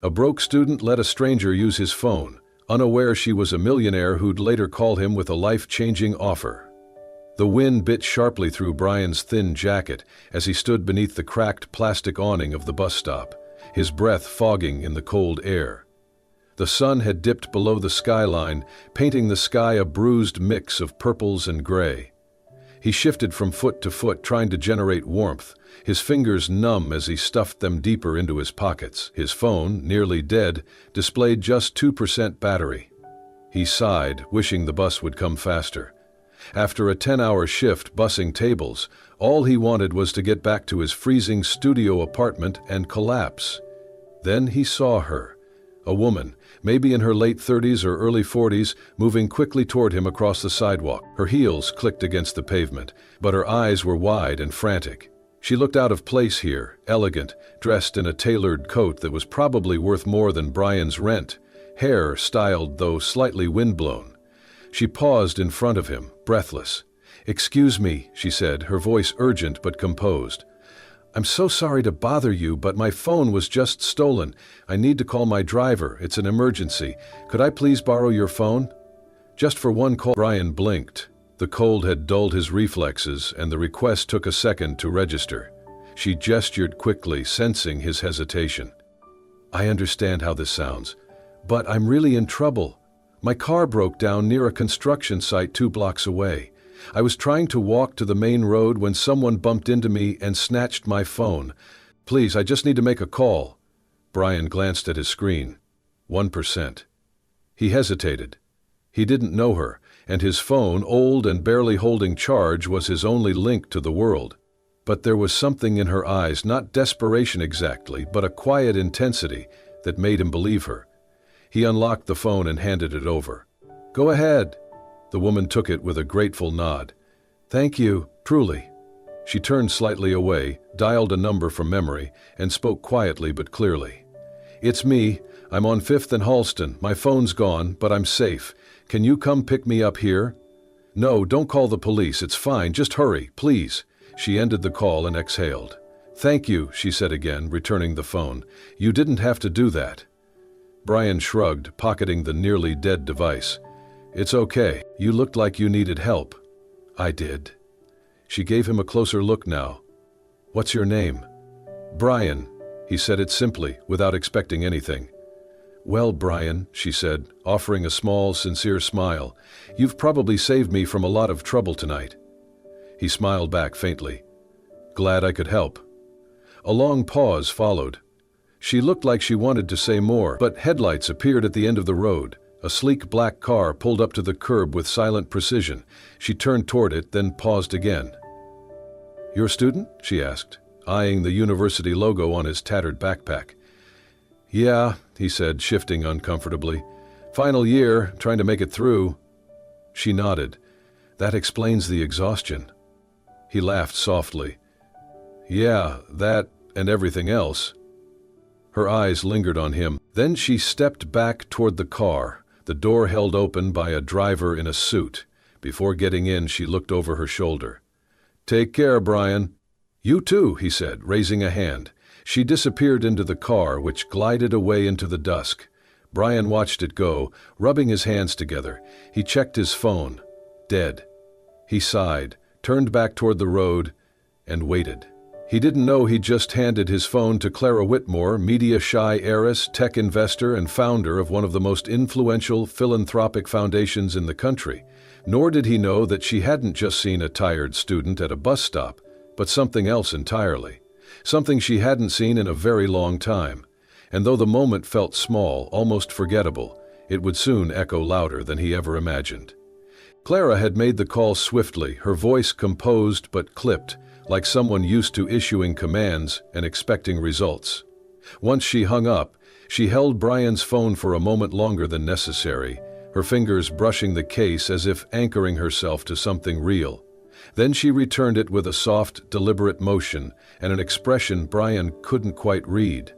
A broke student let a stranger use his phone, unaware she was a millionaire who'd later call him with a life-changing offer. The wind bit sharply through Brian's thin jacket as he stood beneath the cracked plastic awning of the bus stop, his breath fogging in the cold air. The sun had dipped below the skyline, painting the sky a bruised mix of purples and gray. He shifted from foot to foot, trying to generate warmth, his fingers numb as he stuffed them deeper into his pockets. His phone, nearly dead, displayed just 2% battery. He sighed, wishing the bus would come faster. After a 10-hour shift bussing tables, all he wanted was to get back to his freezing studio apartment and collapse. Then he saw her. A woman, maybe in her late 30s or early 40s, moving quickly toward him across the sidewalk. Her heels clicked against the pavement, but her eyes were wide and frantic. She looked out of place here, elegant, dressed in a tailored coat that was probably worth more than Brian's rent, hair styled though slightly windblown. She paused in front of him, breathless. "Excuse me," she said, her voice urgent but composed. "I'm so sorry to bother you, but my phone was just stolen. I need to call my driver. It's an emergency. Could I please borrow your phone?" "Just for one call." Brian blinked. The cold had dulled his reflexes, and the request took a second to register. She gestured quickly, sensing his hesitation. "I understand how this sounds, but I'm really in trouble. My car broke down near a construction site 2 blocks away. I was trying to walk to the main road when someone bumped into me and snatched my phone. Please, I just need to make a call." Brian glanced at his screen. 1%. He hesitated. He didn't know her, and his phone, old and barely holding charge, was his only link to the world. But there was something in her eyes, not desperation exactly, but a quiet intensity that made him believe her. He unlocked the phone and handed it over. "Go ahead." The woman took it with a grateful nod. "Thank you, truly." She turned slightly away, dialed a number from memory, and spoke quietly but clearly. "It's me. I'm on 5th and Halston. My phone's gone, but I'm safe. Can you come pick me up here?" "No, don't call the police. It's fine. Just hurry, please." She ended the call and exhaled. "Thank you," she said again, returning the phone. "You didn't have to do that." Brian shrugged, pocketing the nearly dead device. "It's okay. You looked like you needed help." "I did." She gave him a closer look now. "What's your name?" "Brian." He said it simply, without expecting anything. "Well, Brian," she said, offering a small, sincere smile, "you've probably saved me from a lot of trouble tonight." He smiled back faintly. "Glad I could help." A long pause followed. She looked like she wanted to say more, but headlights appeared at the end of the road. A sleek black car pulled up to the curb with silent precision. She turned toward it, then paused again. "You're a student?" she asked, eyeing the university logo on his tattered backpack. "Yeah," he said, shifting uncomfortably. "Final year, trying to make it through." She nodded. "That explains the exhaustion." He laughed softly. "Yeah, that and everything else." Her eyes lingered on him. Then she stepped back toward the car, the door held open by a driver in a suit. Before getting in, she looked over her shoulder. "Take care, Brian." "You too," he said, raising a hand. She disappeared into the car, which glided away into the dusk. Brian watched it go, rubbing his hands together. He checked his phone. Dead. He sighed, turned back toward the road, and waited. He didn't know he'd just handed his phone to Clara Whitmore, media-shy heiress, tech investor, and founder of one of the most influential philanthropic foundations in the country. Nor did he know that she hadn't just seen a tired student at a bus stop, but something else entirely. Something she hadn't seen in a very long time. And though the moment felt small, almost forgettable, it would soon echo louder than he ever imagined. Clara had made the call swiftly, her voice composed but clipped, like someone used to issuing commands and expecting results. Once she hung up, she held Brian's phone for a moment longer than necessary, her fingers brushing the case as if anchoring herself to something real. Then she returned it with a soft, deliberate motion and an expression Brian couldn't quite read.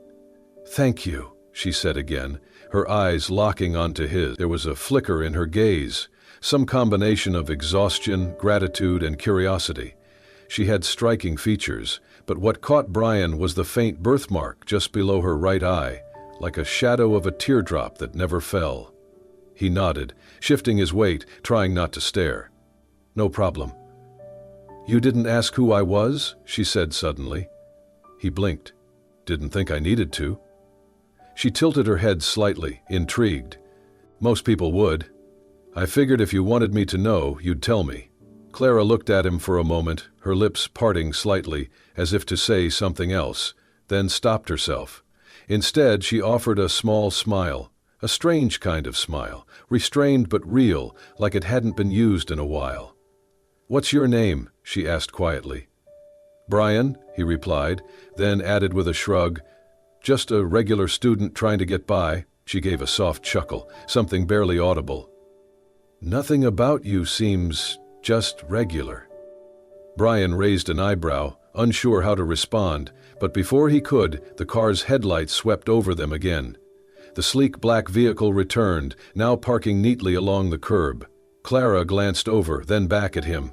"Thank you," she said again, her eyes locking onto his. There was a flicker in her gaze, some combination of exhaustion, gratitude, and curiosity. She had striking features, but what caught Brian was the faint birthmark just below her right eye, like a shadow of a teardrop that never fell. He nodded, shifting his weight, trying not to stare. "No problem." "You didn't ask who I was?" she said suddenly. He blinked. "Didn't think I needed to." She tilted her head slightly, intrigued. "Most people would. I figured if you wanted me to know, you'd tell me." Clara looked at him for a moment, her lips parting slightly, as if to say something else, then stopped herself. Instead, she offered a small smile, a strange kind of smile, restrained but real, like it hadn't been used in a while. "What's your name?" she asked quietly. "Brian," he replied, then added with a shrug, "Just a regular student trying to get by." She gave a soft chuckle, something barely audible. "Nothing about you seems just regular." Brian raised an eyebrow, unsure how to respond, but before he could, the car's headlights swept over them again. The sleek black vehicle returned, now parking neatly along the curb. Clara glanced over, then back at him.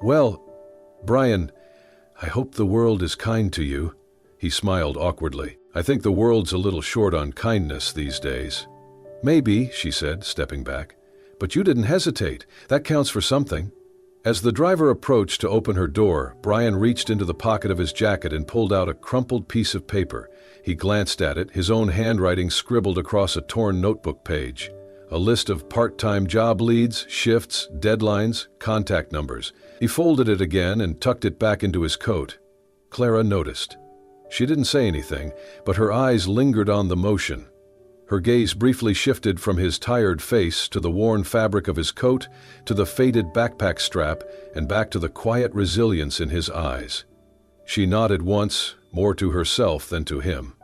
"Well, Brian, I hope the world is kind to you." He smiled awkwardly. "I think the world's a little short on kindness these days." "Maybe," she said, stepping back. "But you didn't hesitate. That counts for something." As the driver approached to open her door, Brian reached into the pocket of his jacket and pulled out a crumpled piece of paper. He glanced at it, his own handwriting scribbled across a torn notebook page. A list of part-time job leads, shifts, deadlines, contact numbers. He folded it again and tucked it back into his coat. Clara noticed. She didn't say anything, but her eyes lingered on the motion. Her gaze briefly shifted from his tired face to the worn fabric of his coat, to the faded backpack strap, and back to the quiet resilience in his eyes. She nodded once, more to herself than to him.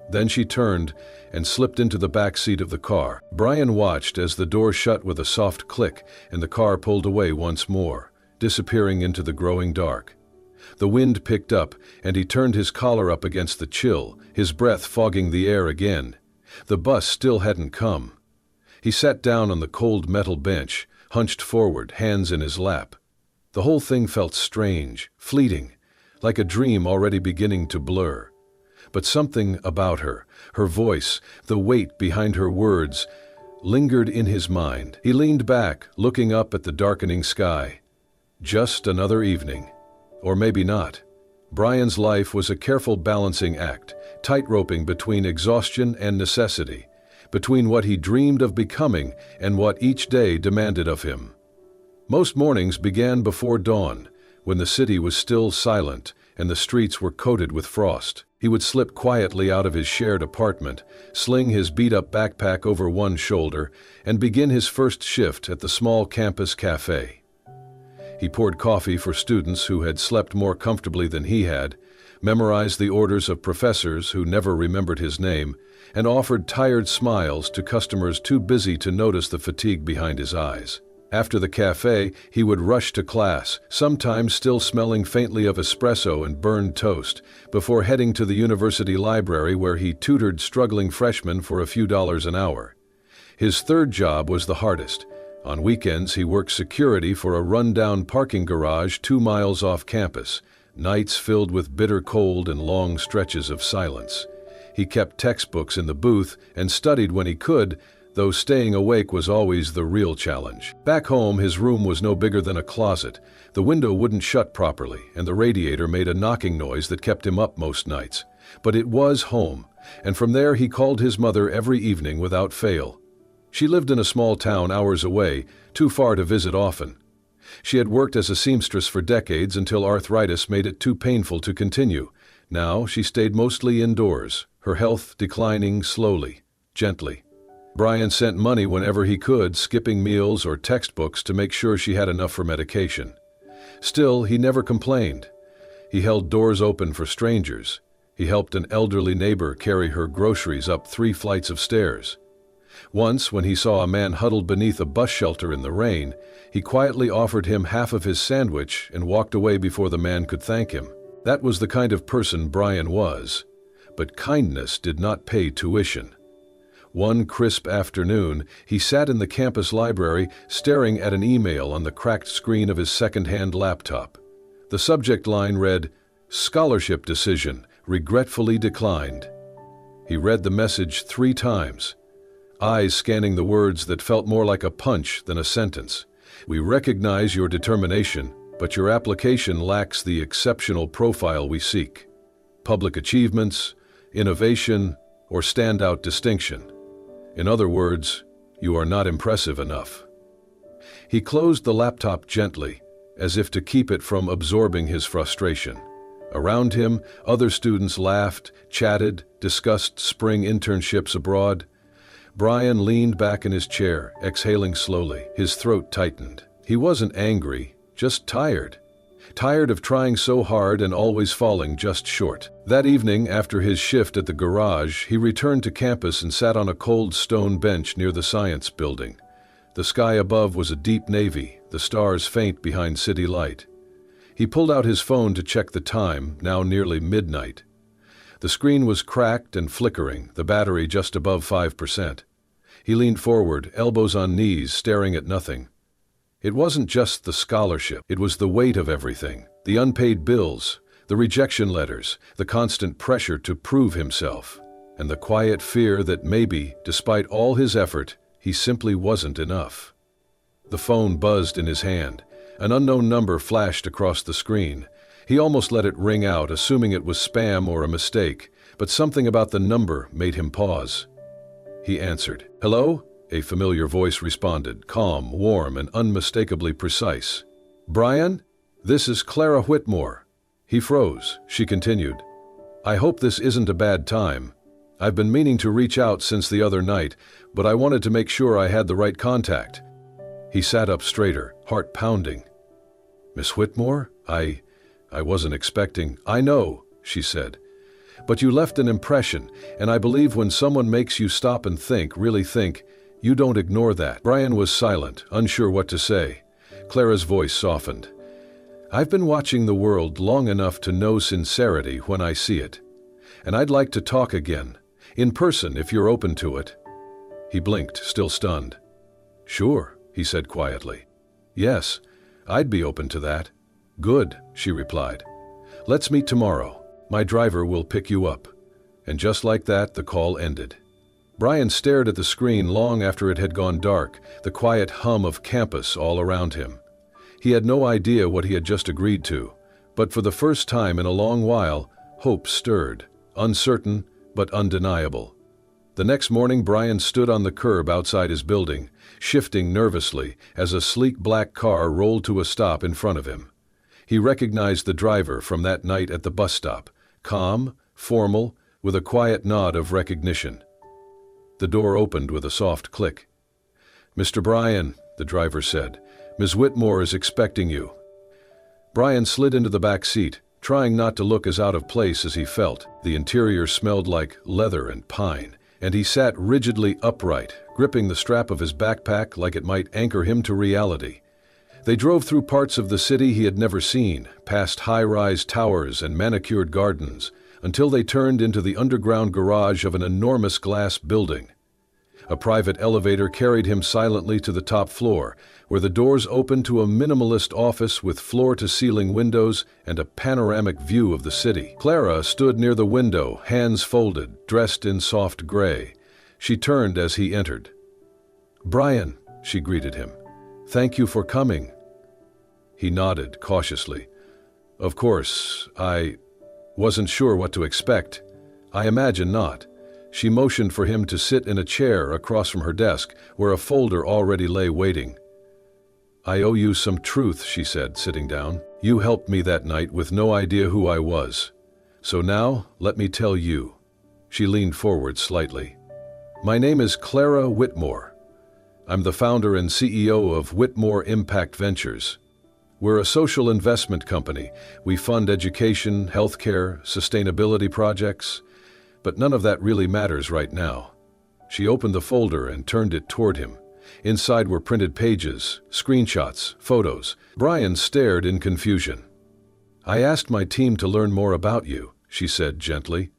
Then she turned and slipped into the back seat of the car. Brian watched as the door shut with a soft click and the car pulled away once more, disappearing into the growing dark. The wind picked up, and he turned his collar up against the chill, his breath fogging the air again. The bus still hadn't come. He sat down on the cold metal bench, hunched forward, hands in his lap. The whole thing felt strange, fleeting, like a dream already beginning to blur. But something about her, her voice, the weight behind her words, lingered in his mind. He leaned back, looking up at the darkening sky. Just another evening. Or maybe not. Brian's life was a careful balancing act, tight-roping between exhaustion and necessity, between what he dreamed of becoming and what each day demanded of him. Most mornings began before dawn, when the city was still silent and the streets were coated with frost. He would slip quietly out of his shared apartment, sling his beat-up backpack over one shoulder, and begin his first shift at the small campus cafe. He poured coffee for students who had slept more comfortably than he had, memorized the orders of professors who never remembered his name, and offered tired smiles to customers too busy to notice the fatigue behind his eyes. After the cafe, he would rush to class, sometimes still smelling faintly of espresso and burned toast, before heading to the university library where he tutored struggling freshmen for a few dollars an hour. His third job was the hardest. On weekends, he worked security for a run-down parking garage 2 miles off campus, nights filled with bitter cold and long stretches of silence. He kept textbooks in the booth and studied when he could, though staying awake was always the real challenge. Back home, his room was no bigger than a closet. The window wouldn't shut properly, and the radiator made a knocking noise that kept him up most nights. But it was home, and from there he called his mother every evening without fail. She lived in a small town hours away, too far to visit often. She had worked as a seamstress for decades until arthritis made it too painful to continue. Now she stayed mostly indoors, her health declining slowly, gently. Brian sent money whenever he could, skipping meals or textbooks to make sure she had enough for medication. Still, he never complained. He held doors open for strangers. He helped an elderly neighbor carry her groceries up 3 flights of stairs. Once, when he saw a man huddled beneath a bus shelter in the rain, he quietly offered him half of his sandwich and walked away before the man could thank him. That was the kind of person Brian was. But kindness did not pay tuition. One crisp afternoon, he sat in the campus library staring at an email on the cracked screen of his second-hand laptop. The subject line read, "Scholarship decision, regretfully declined." He read the message 3 times, eyes scanning the words that felt more like a punch than a sentence. We recognize your determination, but your application lacks the exceptional profile we seek. Public achievements, innovation, or standout distinction. In other words, you are not impressive enough. He closed the laptop gently, as if to keep it from absorbing his frustration. Around him, other students laughed, chatted, discussed spring internships abroad. Brian leaned back in his chair, exhaling slowly. His throat tightened. He wasn't angry, just tired. Tired of trying so hard and always falling just short. That evening, after his shift at the garage, he returned to campus and sat on a cold stone bench near the science building. The sky above was a deep navy, the stars faint behind city light. He pulled out his phone to check the time, now nearly midnight. The screen was cracked and flickering, the battery just above 5%. He leaned forward, elbows on knees, staring at nothing. It wasn't just the scholarship, it was the weight of everything. The unpaid bills, the rejection letters, the constant pressure to prove himself, and the quiet fear that maybe, despite all his effort, he simply wasn't enough. The phone buzzed in his hand. An unknown number flashed across the screen. He almost let it ring out, assuming it was spam or a mistake, but something about the number made him pause. He answered. "Hello?" A familiar voice responded, calm, warm, and unmistakably precise. "Brian? This is Clara Whitmore." He froze. She continued. "I hope this isn't a bad time. I've been meaning to reach out since the other night, but I wanted to make sure I had the right contact." He sat up straighter, heart pounding. "Miss Whitmore? I wasn't expecting—" "I know," she said. "But you left an impression, and I believe when someone makes you stop and think, really think, you don't ignore that." Brian was silent, unsure what to say. Clara's voice softened. "I've been watching the world long enough to know sincerity when I see it. And I'd like to talk again, in person if you're open to it." He blinked, still stunned. "Sure," he said quietly. "Yes, I'd be open to that." "Good," she replied. "Let's meet tomorrow. My driver will pick you up." And just like that, the call ended. Brian stared at the screen long after it had gone dark, the quiet hum of campus all around him. He had no idea what he had just agreed to, but for the first time in a long while, hope stirred, uncertain but undeniable. The next morning, Brian stood on the curb outside his building, shifting nervously as a sleek black car rolled to a stop in front of him. He recognized the driver from that night at the bus stop, calm, formal, with a quiet nod of recognition. The door opened with a soft click. "Mr. Brian," the driver said, "Ms. Whitmore is expecting you." Brian slid into the back seat, trying not to look as out of place as he felt. The interior smelled like leather and pine, and he sat rigidly upright, gripping the strap of his backpack like it might anchor him to reality. They drove through parts of the city he had never seen, past high-rise towers and manicured gardens, until they turned into the underground garage of an enormous glass building. A private elevator carried him silently to the top floor, where the doors opened to a minimalist office with floor-to-ceiling windows and a panoramic view of the city. Clara stood near the window, hands folded, dressed in soft gray. She turned as he entered. "Brian," she greeted him. "Thank you for coming." He nodded cautiously. "Of course, I wasn't sure what to expect. I imagine not." She motioned for him to sit in a chair across from her desk, where a folder already lay waiting. "I owe you some truth," she said, sitting down. "You helped me that night with no idea who I was. So now, let me tell you." She leaned forward slightly. "My name is Clara Whitmore. I'm the founder and CEO of Whitmore Impact Ventures. We're a social investment company. We fund education, healthcare, sustainability projects, but none of that really matters right now." She opened the folder and turned it toward him. Inside were printed pages, screenshots, photos. Brian stared in confusion. "I asked my team to learn more about you," she said gently.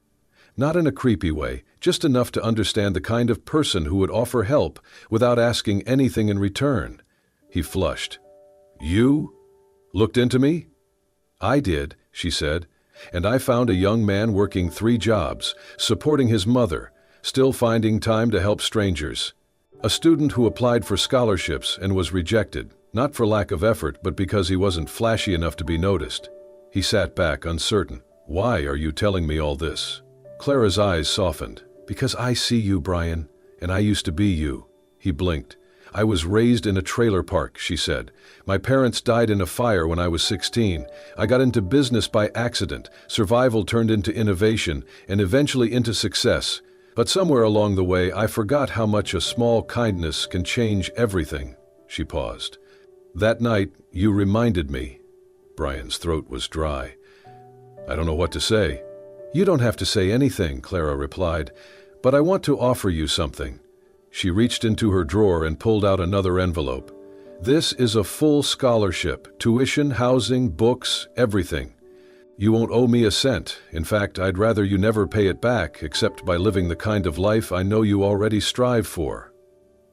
"Not in a creepy way, just enough to understand the kind of person who would offer help without asking anything in return." He flushed. "You looked into me?" "I did," she said, And I found a young man working 3 jobs, supporting his mother, still finding time to help strangers. A student who applied for scholarships and was rejected, not for lack of effort, but because he wasn't flashy enough to be noticed. He sat back, uncertain. Why are you telling me all this? Clara's eyes softened. Because I see you, Brian, and I used to be you. He blinked. I was raised in a trailer park, she said. My parents died in a fire when I was 16. I got into business by accident. Survival turned into innovation, and eventually into success. But somewhere along the way, I forgot how much a small kindness can change everything. She paused. That night, you reminded me. Brian's throat was dry. I don't know what to say. You don't have to say anything, Clara replied, but I want to offer you something. She reached into her drawer and pulled out another envelope. This is a full scholarship, tuition, housing, books, everything. You won't owe me a cent. In fact, I'd rather you never pay it back, except by living the kind of life I know you already strive for.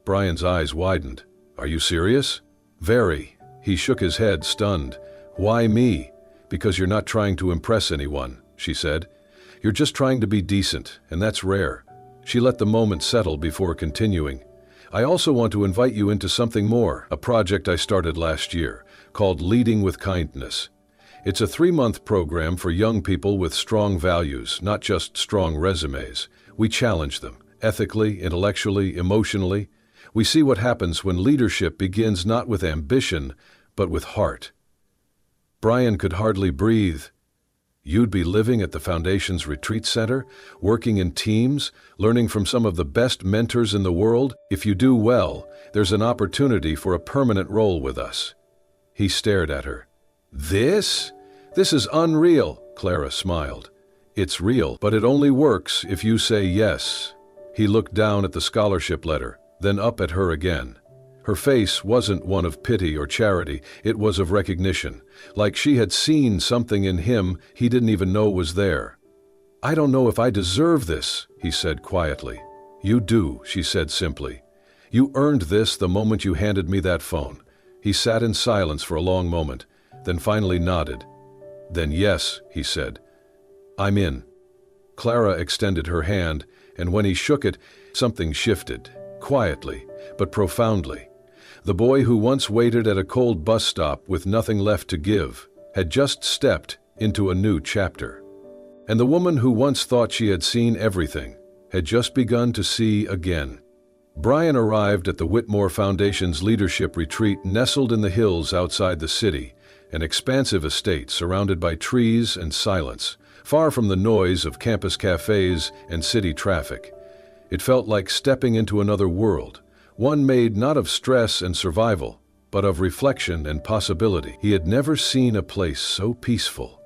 Brian's eyes widened. Are you serious? Very. He shook his head, stunned. Why me? Because you're not trying to impress anyone, she said. You're just trying to be decent, and that's rare. She let the moment settle before continuing. I also want to invite you into something more, a project I started last year, called Leading with Kindness. It's a 3-month program for young people with strong values, not just strong resumes. We challenge them, ethically, intellectually, emotionally. We see what happens when leadership begins not with ambition, but with heart. Brian could hardly breathe. You'd be living at the Foundation's retreat center, working in teams, learning from some of the best mentors in the world. If you do well, there's an opportunity for a permanent role with us. He stared at her. This is unreal, Clara smiled. It's real, but it only works if you say yes. He looked down at the scholarship letter, then up at her again. Her face wasn't one of pity or charity, it was of recognition, like she had seen something in him he didn't even know was there. I don't know if I deserve this, he said quietly. You do, she said simply. You earned this the moment you handed me that phone. He sat in silence for a long moment, then finally nodded. Then yes, he said. I'm in. Clara extended her hand, and when he shook it, something shifted, quietly, but profoundly. The boy who once waited at a cold bus stop with nothing left to give had just stepped into a new chapter. And the woman who once thought she had seen everything had just begun to see again. Brian arrived at the Whitmore Foundation's leadership retreat nestled in the hills outside the city, an expansive estate surrounded by trees and silence, far from the noise of campus cafes and city traffic. It felt like stepping into another world, one made not of stress and survival, but of reflection and possibility. He had never seen a place so peaceful.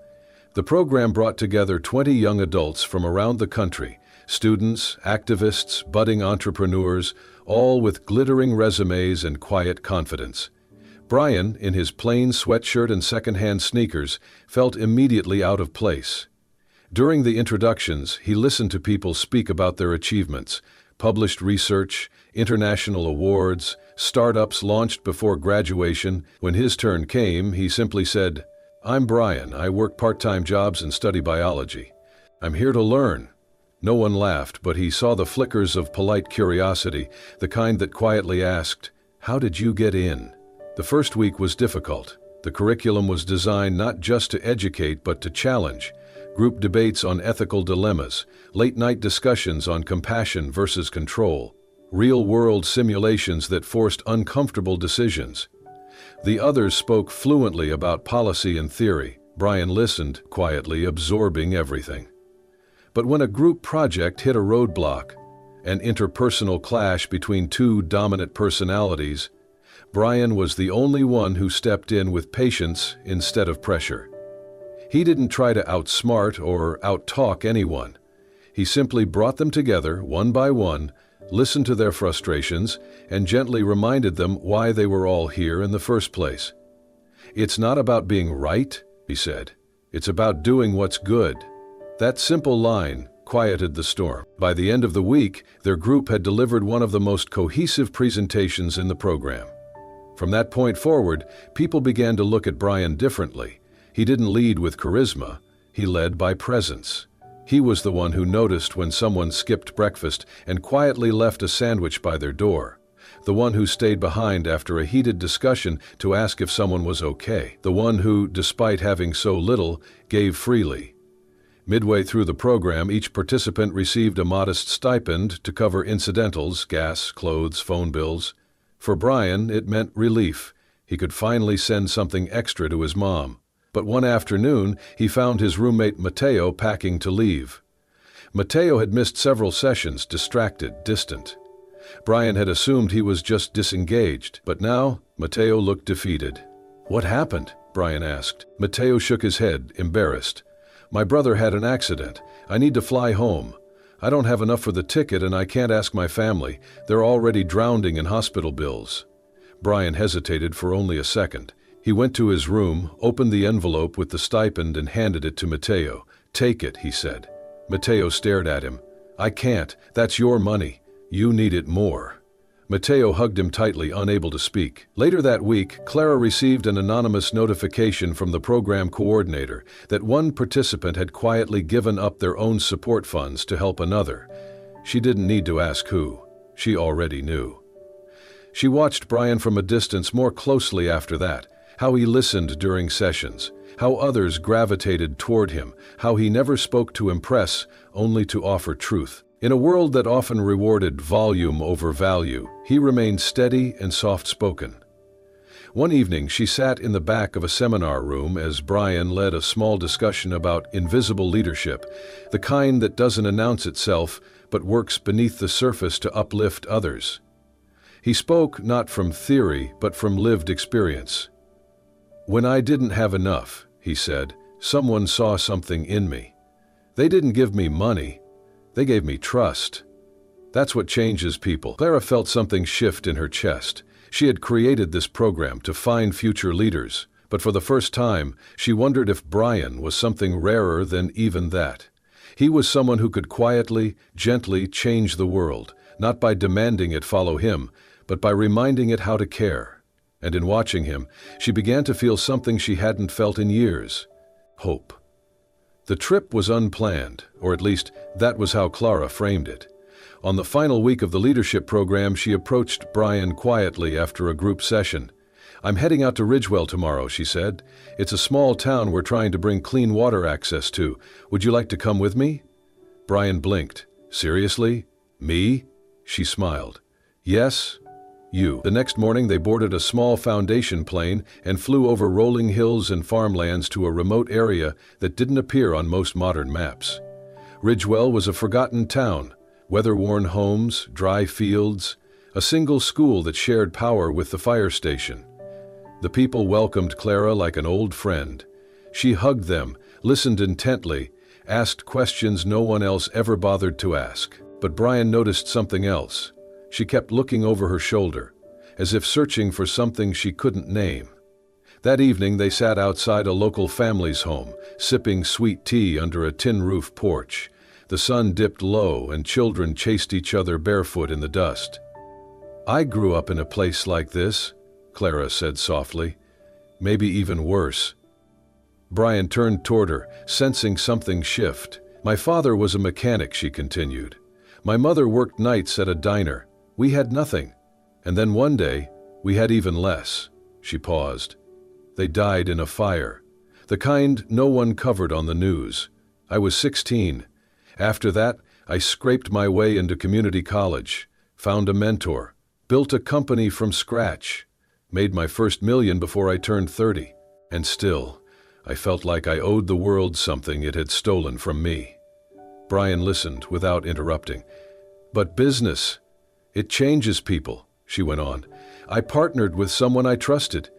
The program brought together 20 young adults from around the country, students, activists, budding entrepreneurs, all with glittering resumes and quiet confidence. Brian, in his plain sweatshirt and secondhand sneakers, felt immediately out of place. During the introductions, he listened to people speak about their achievements, published research, international awards, startups launched before graduation. When his turn came, he simply said, I'm Brian. I work part-time jobs and study biology. I'm here to learn. No one laughed, but he saw the flickers of polite curiosity, the kind that quietly asked, How did you get in? The first week was difficult. The curriculum was designed not just to educate, but to challenge. Group debates on ethical dilemmas, late-night discussions on compassion versus control, real-world simulations that forced uncomfortable decisions. The others spoke fluently about policy and theory. Brian listened, quietly absorbing everything. But when a group project hit a roadblock, an interpersonal clash between 2 dominant personalities, Brian was the only one who stepped in with patience instead of pressure. He didn't try to outsmart or outtalk anyone. He simply brought them together, one by one, listened to their frustrations, and gently reminded them why they were all here in the first place. It's not about being right, he said. It's about doing what's good. That simple line quieted the storm. By the end of the week, their group had delivered one of the most cohesive presentations in the program. From that point forward, people began to look at Brian differently. He didn't lead with charisma. He led by presence. He was the one who noticed when someone skipped breakfast and quietly left a sandwich by their door. The one who stayed behind after a heated discussion to ask if someone was okay. The one who, despite having so little, gave freely. Midway through the program, each participant received a modest stipend to cover incidentals, gas, clothes, phone bills. For Brian, it meant relief. He could finally send something extra to his mom. But one afternoon, he found his roommate Mateo packing to leave. Mateo had missed several sessions, distracted, distant. Brian had assumed he was just disengaged, but now Mateo looked defeated. "What happened?" Brian asked. Mateo shook his head, embarrassed. "My brother had an accident. I need to fly home. I don't have enough for the ticket and I can't ask my family. They're already drowning in hospital bills." Brian hesitated for only a second. He went to his room, opened the envelope with the stipend and handed it to Mateo. "Take it," he said. Mateo stared at him. "I can't. That's your money. You need it more." Mateo hugged him tightly, unable to speak. Later that week, Clara received an anonymous notification from the program coordinator that one participant had quietly given up their own support funds to help another. She didn't need to ask who. She already knew. She watched Brian from a distance more closely after that, how he listened during sessions, how others gravitated toward him, how he never spoke to impress, only to offer truth. In a world that often rewarded volume over value, he remained steady and soft-spoken. One evening, she sat in the back of a seminar room as Brian led a small discussion about invisible leadership, the kind that doesn't announce itself but works beneath the surface to uplift others. He spoke not from theory but from lived experience. "When I didn't have enough," he said, "someone saw something in me. They didn't give me money. They gave me trust. That's what changes people." Clara felt something shift in her chest. She had created this program to find future leaders, but for the first time, she wondered if Brian was something rarer than even that. He was someone who could quietly, gently change the world, not by demanding it follow him, but by reminding it how to care. And in watching him, she began to feel something she hadn't felt in years: hope. The trip was unplanned, or at least that was how Clara framed it. On the final week of the leadership program, she approached Brian quietly after a group session. "I'm heading out to Ridgewell tomorrow," she said. "It's a small town we're trying to bring clean water access to. Would you like to come with me?" Brian blinked. "Seriously? Me?" She smiled. "Yes, you." The next morning, they boarded a small foundation plane and flew over rolling hills and farmlands to a remote area that didn't appear on most modern maps. Ridgewell was a forgotten town, weather-worn homes, dry fields, a single school that shared power with the fire station. The people welcomed Clara like an old friend. She hugged them, listened intently, asked questions no one else ever bothered to ask. But Brian noticed something else. She kept looking over her shoulder, as if searching for something she couldn't name. That evening they sat outside a local family's home, sipping sweet tea under a tin-roof porch. The sun dipped low and children chased each other barefoot in the dust. "I grew up in a place like this," Clara said softly. "Maybe even worse." Brian turned toward her, sensing something shift. "My father was a mechanic," she continued. "My mother worked nights at a diner. We had nothing. And then one day, we had even less." She paused. "They died in a fire. The kind no one covered on the news. I was 16. After that, I scraped my way into community college, found a mentor, built a company from scratch, made my first million before I turned 30. And still, I felt like I owed the world something it had stolen from me." Brian listened without interrupting. "But business, it changes people," she went on. "I partnered with someone I trusted.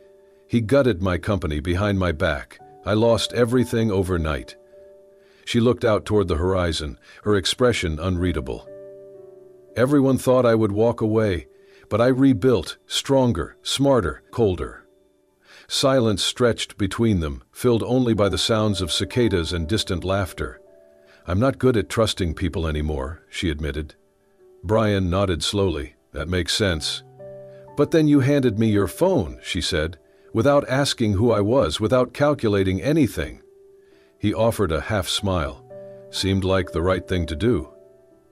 He gutted my company behind my back. I lost everything overnight." She looked out toward the horizon, her expression unreadable. "Everyone thought I would walk away, but I rebuilt, stronger, smarter, colder." Silence stretched between them, filled only by the sounds of cicadas and distant laughter. "I'm not good at trusting people anymore," she admitted. Brian nodded slowly. "That makes sense." "But then you handed me your phone," she said, "without asking who I was, without calculating anything." He offered a half smile. Seemed like the right thing to do.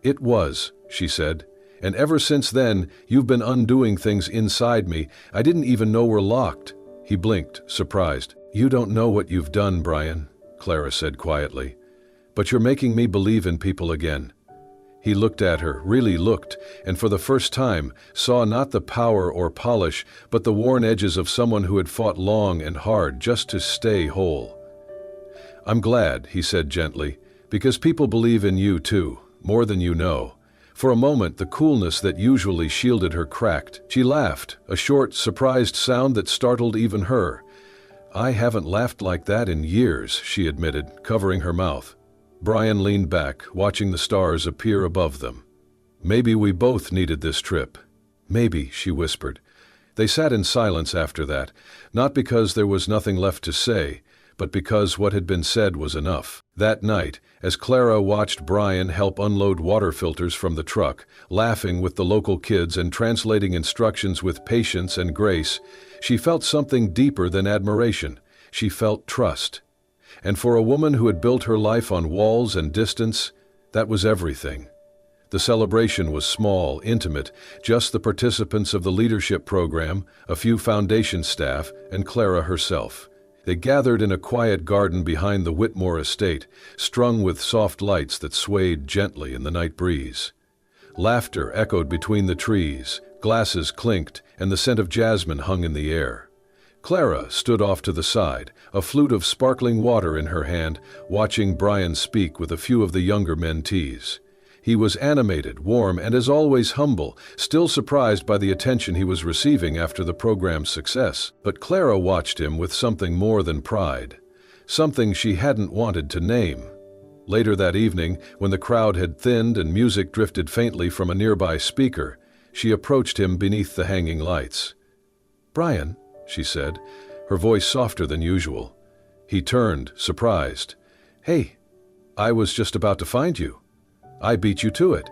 It was, she said. And ever since then, you've been undoing things inside me I didn't even know were locked. He blinked, surprised. You don't know what you've done, Brian, Clara said quietly. But you're making me believe in people again. He looked at her, really looked, and for the first time saw not the power or polish, but the worn edges of someone who had fought long and hard just to stay whole. I'm glad, he said gently, because people believe in you too, more than you know. For a moment, the coolness that usually shielded her cracked. She laughed, a short, surprised sound that startled even her. I haven't laughed like that in years, she admitted, covering her mouth. Brian leaned back, watching the stars appear above them. Maybe we both needed this trip. Maybe, she whispered. They sat in silence after that, not because there was nothing left to say, but because what had been said was enough. That night, as Clara watched Brian help unload water filters from the truck, laughing with the local kids and translating instructions with patience and grace, she felt something deeper than admiration. She felt trust. And for a woman who had built her life on walls and distance, that was everything. The celebration was small, intimate, just the participants of the leadership program, a few foundation staff, and Clara herself. They gathered in a quiet garden behind the Whitmore estate, strung with soft lights that swayed gently in the night breeze. Laughter echoed between the trees, glasses clinked, and the scent of jasmine hung in the air. Clara stood off to the side, a flute of sparkling water in her hand, watching Brian speak with a few of the younger mentees. He was animated, warm, and as always humble, still surprised by the attention he was receiving after the program's success. But Clara watched him with something more than pride, something she hadn't wanted to name. Later that evening, when the crowd had thinned and music drifted faintly from a nearby speaker, she approached him beneath the hanging lights. "Brian," she said, her voice softer than usual. He turned, surprised. "Hey, I was just about to find you. I beat you to it."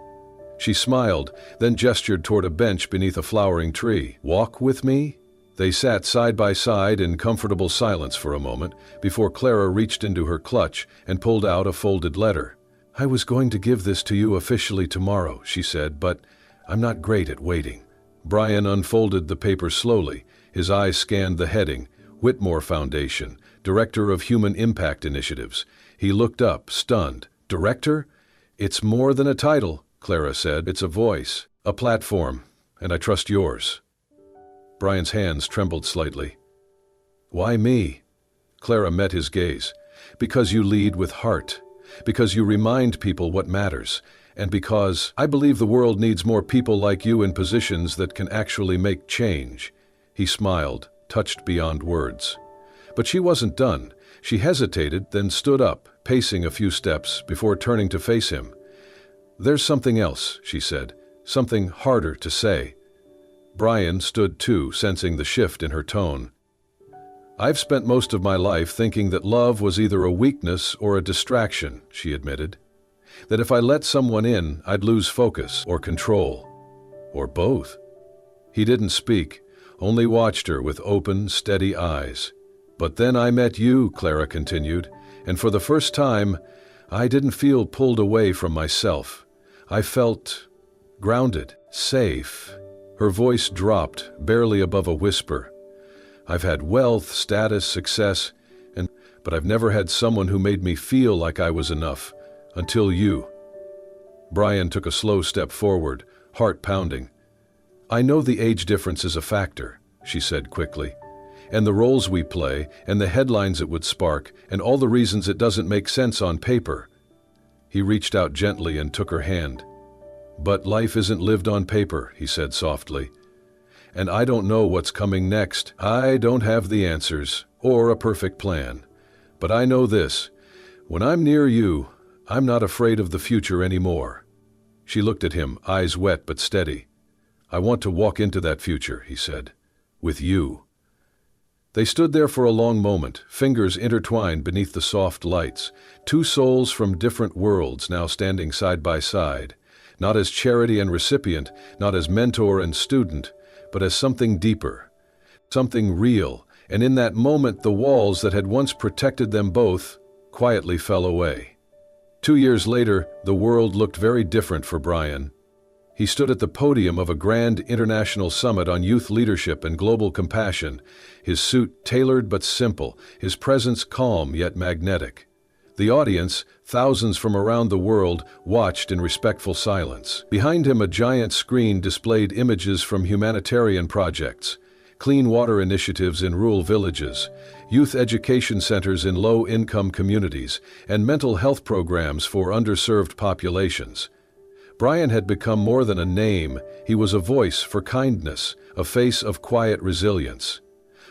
She smiled, then gestured toward a bench beneath a flowering tree. "Walk with me?" They sat side by side in comfortable silence for a moment, before Clara reached into her clutch and pulled out a folded letter. "I was going to give this to you officially tomorrow," she said, "but I'm not great at waiting." Brian unfolded the paper slowly. His eyes scanned the heading, Whitmore Foundation, Director of Human Impact Initiatives. He looked up, stunned. "Director? It's more than a title," Clara said. "It's a voice, a platform, and I trust yours." Brian's hands trembled slightly. "Why me?" Clara met his gaze. "Because you lead with heart, because you remind people what matters, and because I believe the world needs more people like you in positions that can actually make change." He smiled, touched beyond words. But she wasn't done. She hesitated, then stood up, pacing a few steps before turning to face him. "There's something else," she said, "something harder to say." Brian stood too, sensing the shift in her tone. "I've spent most of my life thinking that love was either a weakness or a distraction," she admitted. "That if I let someone in, I'd lose focus or control. Or both." He didn't speak, only watched her with open, steady eyes. "But then I met you," Clara continued, "and for the first time, I didn't feel pulled away from myself. I felt grounded, safe." Her voice dropped, barely above a whisper. "I've had wealth, status, success, but I've never had someone who made me feel like I was enough, until you." Brian took a slow step forward, heart pounding. "I know the age difference is a factor," she said quickly, "and the roles we play, and the headlines it would spark, and all the reasons it doesn't make sense on paper." He reached out gently and took her hand. "But life isn't lived on paper," he said softly. "And I don't know what's coming next. I don't have the answers, or a perfect plan. But I know this, when I'm near you, I'm not afraid of the future anymore." She looked at him, eyes wet but steady. "I want to walk into that future," he said, "with you." They stood there for a long moment, fingers intertwined beneath the soft lights, two souls from different worlds now standing side by side, not as charity and recipient, not as mentor and student, but as something deeper, something real, and in that moment the walls that had once protected them both quietly fell away. 2 years later, the world looked very different for Brian. He stood at the podium of a grand international summit on youth leadership and global compassion, his suit tailored but simple, his presence calm yet magnetic. The audience, thousands from around the world, watched in respectful silence. Behind him, a giant screen displayed images from humanitarian projects, clean water initiatives in rural villages, youth education centers in low-income communities, and mental health programs for underserved populations. Brian had become more than a name. He was a voice for kindness, a face of quiet resilience.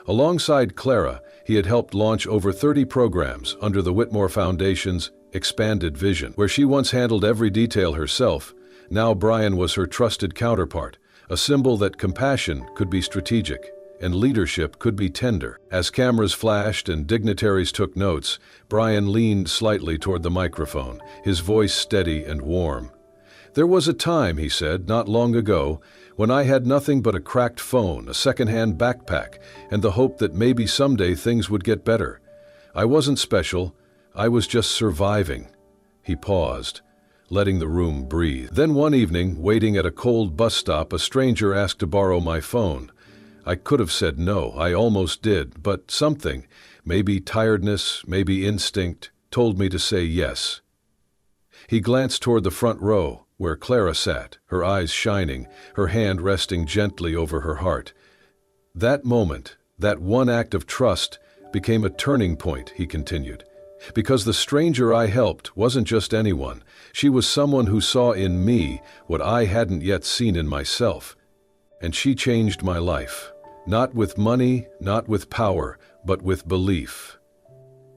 Alongside Clara, he had helped launch over 30 programs under the Whitmore Foundation's expanded vision. Where she once handled every detail herself, now Brian was her trusted counterpart, a symbol that compassion could be strategic and leadership could be tender. As cameras flashed and dignitaries took notes, Brian leaned slightly toward the microphone, his voice steady and warm. "There was a time," he said, "not long ago, when I had nothing but a cracked phone, a second-hand backpack, and the hope that maybe someday things would get better. I wasn't special, I was just surviving." He paused, letting the room breathe. "Then one evening, waiting at a cold bus stop, a stranger asked to borrow my phone. I could have said no, I almost did, but something, maybe tiredness, maybe instinct, told me to say yes." He glanced toward the front row, where Clara sat, her eyes shining, her hand resting gently over her heart. "That moment, that one act of trust, became a turning point," he continued. "Because the stranger I helped wasn't just anyone. She was someone who saw in me what I hadn't yet seen in myself. And she changed my life. Not with money, not with power, but with belief."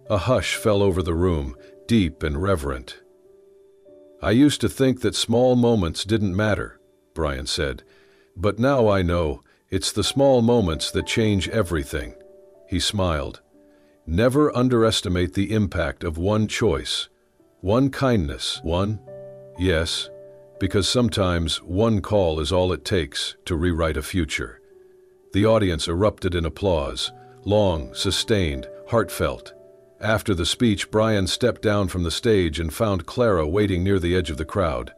A hush fell over the room, deep and reverent. "I used to think that small moments didn't matter," Brian said. "But now I know it's the small moments that change everything." He smiled. "Never underestimate the impact of one choice, one kindness, one yes, because sometimes one call is all it takes to rewrite a future." The audience erupted in applause, long, sustained, heartfelt. After the speech, Brian stepped down from the stage and found Clara waiting near the edge of the crowd.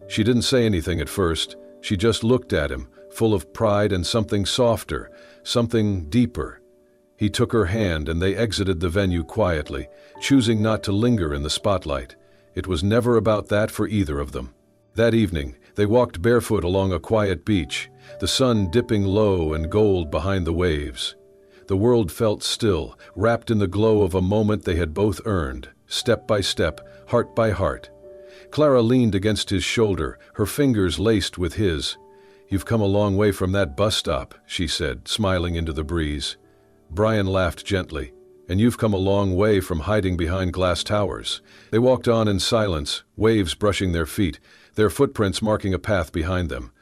She didn't say anything at first. She just looked at him, full of pride and something softer, something deeper. He took her hand and they exited the venue quietly, choosing not to linger in the spotlight. It was never about that for either of them. That evening, they walked barefoot along a quiet beach, the sun dipping low and gold behind the waves. The world felt still, wrapped in the glow of a moment they had both earned, step by step, heart by heart. Clara leaned against his shoulder, her fingers laced with his. "You've come a long way from that bus stop," she said, smiling into the breeze. Brian laughed gently. "And you've come a long way from hiding behind glass towers." They walked on in silence, waves brushing their feet, their footprints marking a path behind them.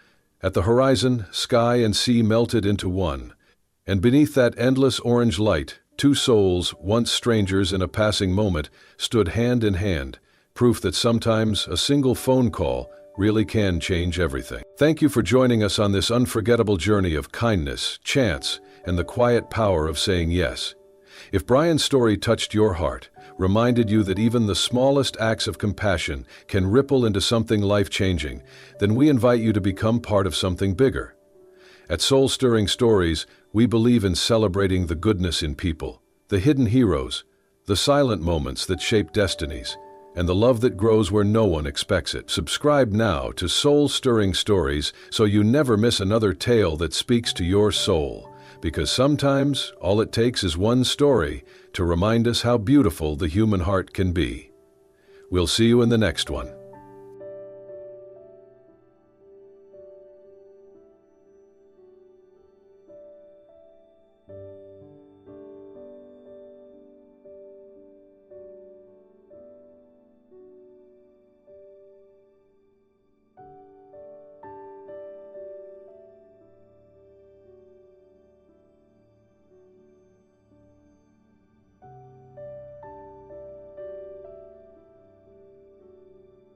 At the horizon, sky and sea melted into one. And beneath that endless orange light, two souls, once strangers in a passing moment, stood hand in hand, proof that sometimes a single phone call really can change everything. Thank you for joining us on this unforgettable journey of kindness, chance, and the quiet power of saying yes. If Brian's story touched your heart, reminded you that even the smallest acts of compassion can ripple into something life-changing, then we invite you to become part of something bigger. At Soul-Stirring Stories, we believe in celebrating the goodness in people, the hidden heroes, the silent moments that shape destinies, and the love that grows where no one expects it. Subscribe now to Soul-Stirring Stories so you never miss another tale that speaks to your soul, because sometimes all it takes is one story to remind us how beautiful the human heart can be. We'll see you in the next one.